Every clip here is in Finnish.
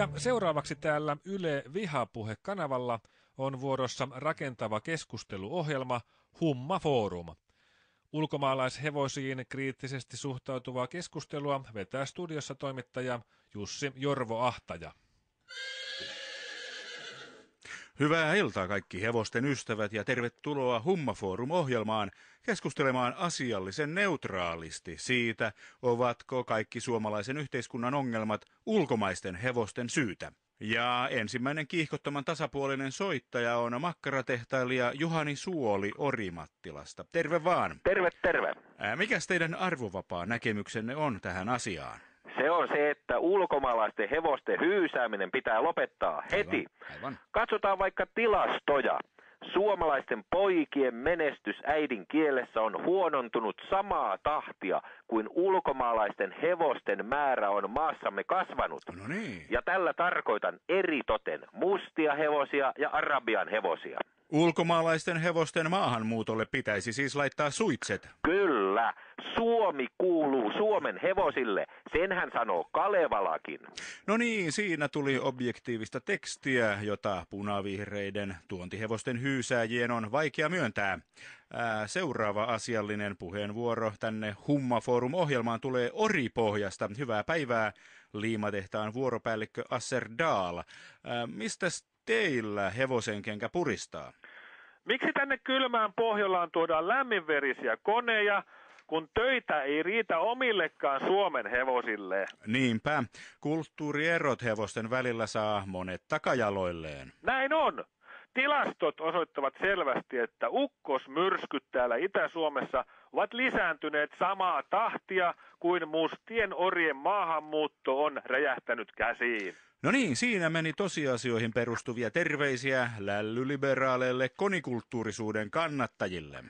Ja seuraavaksi täällä Yle Vihapuhe-kanavalla on vuorossa rakentava keskusteluohjelma Humma Forum. Ulkomaalaishevosiin kriittisesti suhtautuvaa keskustelua vetää studiossa toimittaja Jussi Jorvo Ahtaja. Hyvää iltaa kaikki hevosten ystävät ja tervetuloa Humma Forum-ohjelmaan keskustelemaan asiallisen neutraalisti siitä, ovatko kaikki suomalaisen yhteiskunnan ongelmat ulkomaisten hevosten syytä. Ja ensimmäinen kiihkottoman tasapuolinen soittaja on makkaratehtailija Juhani Suoli Orimattilasta. Terve vaan. Terve, terve. Mikäs teidän arvovapaa näkemyksenne on tähän asiaan? Se on se, että ulkomaalaisten hevosten hyysääminen pitää lopettaa heti. Aivan. Katsotaan vaikka tilastoja. Suomalaisten poikien menestys äidinkielessä on huonontunut samaa tahtia kuin ulkomaalaisten hevosten määrä on maassamme kasvanut. No niin. Ja tällä tarkoitan eritoten mustia hevosia ja arabian hevosia. Ulkomaalaisten hevosten maahanmuutolle pitäisi siis laittaa suitset. Kyllä, Suomi kuuluu Suomen hevosille, sen hän sanoo Kalevalakin. No niin, siinä tuli objektiivista tekstiä, jota punavihreiden tuontihevosten hyysääjien on vaikea myöntää. Seuraava asiallinen puheenvuoro tänne Humma Forum-ohjelmaan tulee Oripohjasta. Hyvää päivää, liimatehtaan vuoropäällikkö Asser Dahl. Mistäs teillä hevosenkenkä puristaa? Miksi tänne kylmään Pohjolaan tuodaan lämminverisiä koneja, kun töitä ei riitä omillekaan Suomen hevosille? Niinpä, kulttuurierot hevosten välillä saa monet takajaloilleen. Näin on. Tilastot osoittavat selvästi, että ukkosmyrskyt täällä Itä-Suomessa ovat lisääntyneet samaa tahtia kuin mustien orjen maahanmuutto on räjähtänyt käsiin. No niin, siinä meni tosiasioihin perustuvia terveisiä lällyliberaaleille konikulttuurisuuden kannattajille.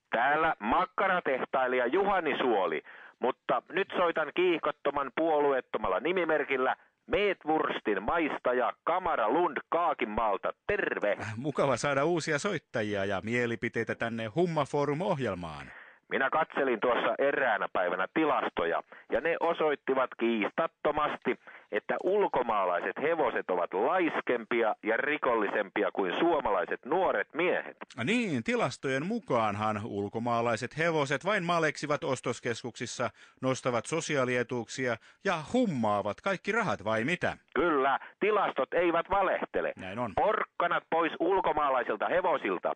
Täällä makkaratehtailija Juhani Suoli, mutta nyt soitan kiihkottoman puolueettomalla nimimerkillä Meetwurstin maistaja Kamara Lund Kaakinmaalta. Terve! Mukava saada uusia soittajia ja mielipiteitä tänne Humma Forum-ohjelmaan. Minä katselin tuossa eräänä päivänä tilastoja, ja ne osoittivat kiistattomasti, että ulkomaalaiset hevoset ovat laiskempia ja rikollisempia kuin suomalaiset nuoret miehet. Niin, tilastojen mukaanhan ulkomaalaiset hevoset vain maleksivat ostoskeskuksissa, nostavat sosiaalietuuksia ja hummaavat kaikki rahat, vai mitä? Kyllä, tilastot eivät valehtele. Näin on. Porkkanat pois ulkomaalaisilta hevosilta.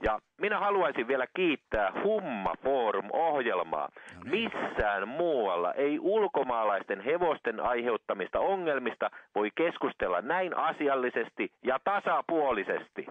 Ja minä haluaisin vielä kiittää Humma Forum-ohjelmaa. No niin. Missään muualla ei ulkomaalaisten hevosten aiheuttamista ongelmista voi keskustella näin asiallisesti ja tasapuolisesti.